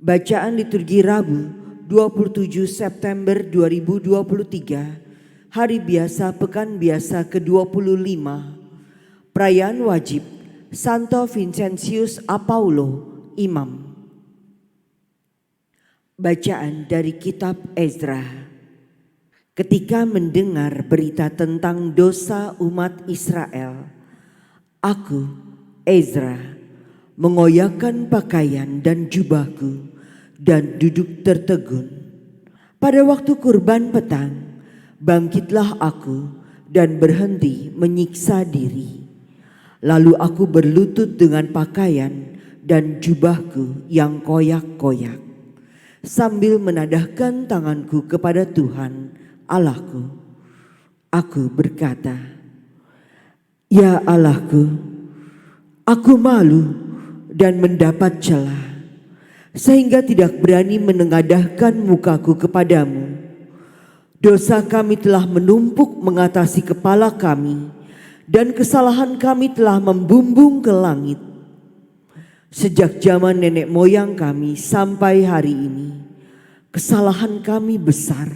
Bacaan liturgi Rabu 27 September 2023, Hari Biasa Pekan Biasa ke-25, Perayaan Wajib Santo Vincentius Apaulo, Imam. Bacaan dari Kitab Ezra. Ketika mendengar berita tentang dosa umat Israel, aku, Ezra, mengoyakkan pakaian dan jubahku dan duduk tertegun. Pada waktu kurban petang, bangkitlah aku dan berhenti menyiksa diri. Lalu aku berlutut dengan pakaian dan jubahku yang koyak-koyak, sambil menadahkan tanganku kepada Tuhan Allahku. Aku berkata, "Ya Allahku, aku malu dan mendapat celah, sehingga tidak berani menengadahkan mukaku kepadamu. Dosa kami telah menumpuk mengatasi kepala kami, dan kesalahan kami telah membumbung ke langit. Sejak zaman nenek moyang kami sampai hari ini, kesalahan kami besar,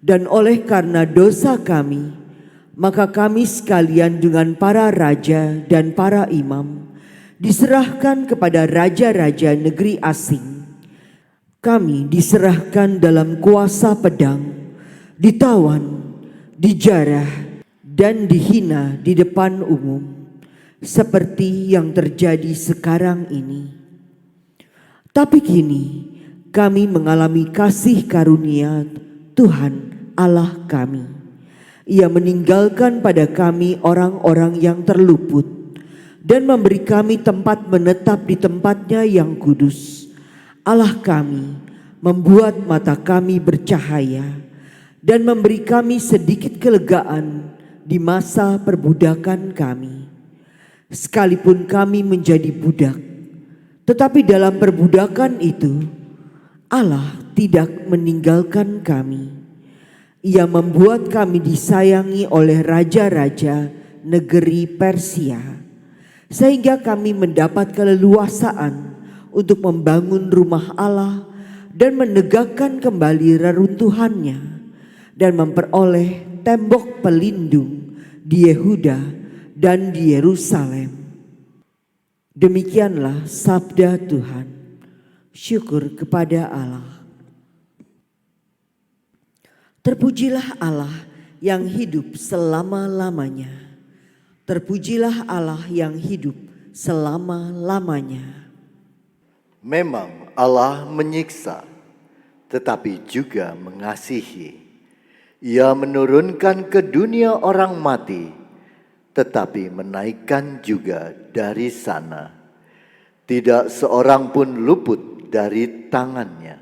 dan oleh karena dosa kami, maka kami sekalian dengan para raja dan para imam diserahkan kepada raja-raja negeri asing. Kami diserahkan dalam kuasa pedang, ditawan, dijarah, dan dihina di depan umum, seperti yang terjadi sekarang ini. Tapi kini kami mengalami kasih karunia Tuhan Allah kami. Ia meninggalkan pada kami orang-orang yang terluput dan memberi kami tempat menetap di tempatnya yang kudus. Allah kami membuat mata kami bercahaya dan memberi kami sedikit kelegaan di masa perbudakan kami. Sekalipun kami menjadi budak, tetapi dalam perbudakan itu Allah tidak meninggalkan kami. Ia membuat kami disayangi oleh raja-raja negeri Persia, sehingga kami mendapat keleluasaan untuk membangun rumah Allah dan menegakkan kembali reruntuhannya, dan memperoleh tembok pelindung di Yehuda dan di Yerusalem. Demikianlah sabda Tuhan. Syukur kepada Allah. Terpujilah Allah yang hidup selama-lamanya. Terpujilah Allah yang hidup selama-lamanya. Memang Allah menyiksa, tetapi juga mengasihi. Ia menurunkan ke dunia orang mati, tetapi menaikkan juga dari sana. Tidak seorang pun luput dari tangannya.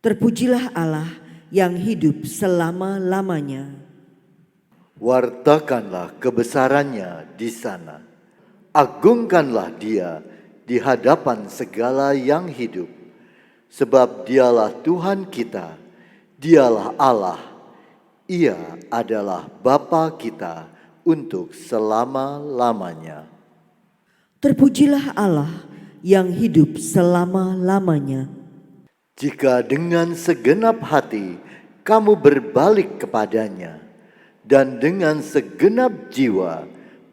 Terpujilah Allah yang hidup selama-lamanya. Wartakanlah kebesarannya di sana. Agungkanlah Dia di hadapan segala yang hidup. Sebab Dialah Tuhan kita, Dialah Allah. Ia adalah Bapa kita untuk selama-lamanya. Terpujilah Allah yang hidup selama-lamanya. Jika dengan segenap hati kamu berbalik kepadanya, dan dengan segenap jiwa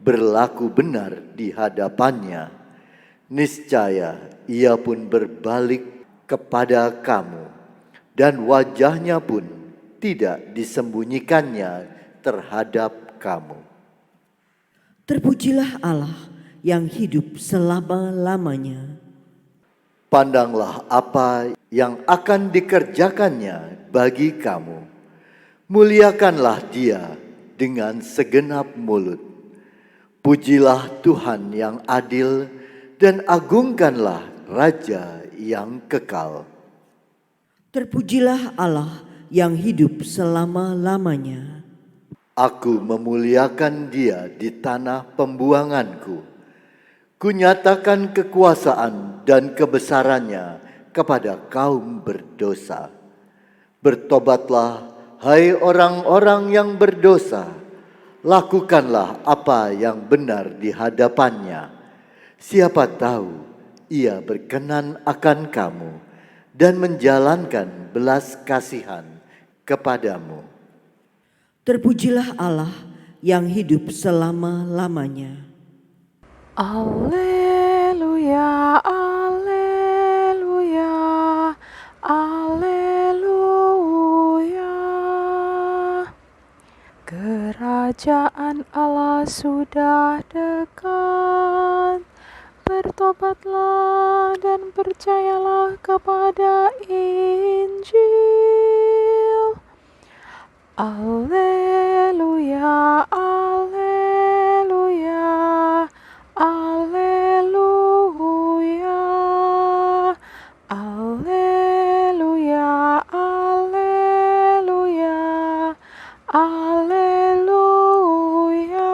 berlaku benar di hadapannya, niscaya Ia pun berbalik kepada kamu, dan wajahnya pun tidak disembunyikannya terhadap kamu. Terpujilah Allah yang hidup selama-lamanya. Pandanglah apa yang akan dikerjakannya bagi kamu. Muliakanlah Dia dengan segenap mulut. Pujilah Tuhan yang adil dan agungkanlah Raja yang kekal. Terpujilah Allah yang hidup selama-lamanya. Aku memuliakan Dia di tanah pembuanganku. Kunyatakan kekuasaan dan kebesarannya kepada kaum berdosa. Bertobatlah, hai orang-orang yang berdosa, lakukanlah apa yang benar di hadapannya. Siapa tahu Ia berkenan akan kamu dan menjalankan belas kasihan kepadamu. Terpujilah Allah yang hidup selama-lamanya. Alleluia, alleluia, alleluia. Kerajaan Allah sudah dekat. Bertobatlah dan percayalah kepada Injil. Alleluia, alleluia, alleluia, alleluia, alleluia, alleluia.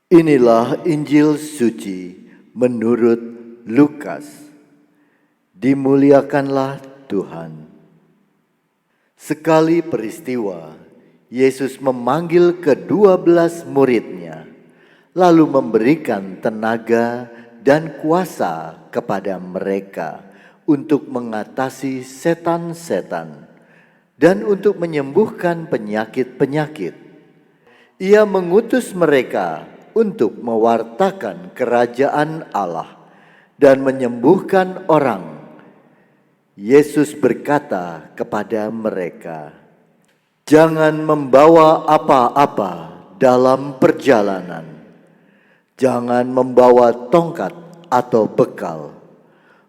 Inilah Injil suci menurut Lukas. Dimuliakanlah Tuhan. Sekali peristiwa, Yesus memanggil ke-12 muridnya, lalu memberikan tenaga dan kuasa kepada mereka untuk mengatasi setan-setan dan untuk menyembuhkan penyakit-penyakit. Ia mengutus mereka untuk mewartakan kerajaan Allah dan menyembuhkan orang. Yesus berkata kepada mereka, "Jangan membawa apa-apa dalam perjalanan. Jangan membawa tongkat atau bekal,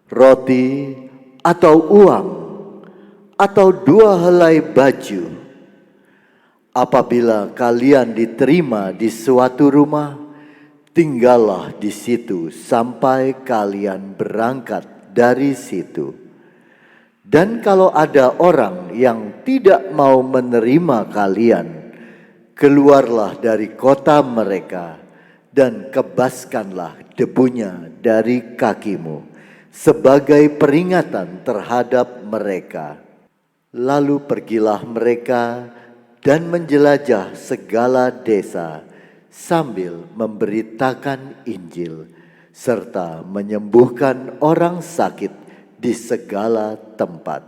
roti atau uang, atau 2 helai baju. Apabila kalian diterima di suatu rumah, tinggallah di situ sampai kalian berangkat dari situ. Dan kalau ada orang yang tidak mau menerima kalian, keluarlah dari kota mereka dan kebaskanlah debunya dari kakimu sebagai peringatan terhadap mereka. Lalu pergilah mereka dan menjelajah segala desa sambil memberitakan Injil serta menyembuhkan orang sakit di segala tempat."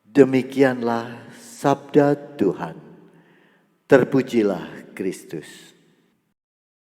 Demikianlah sabda Tuhan. Terpujilah Kristus.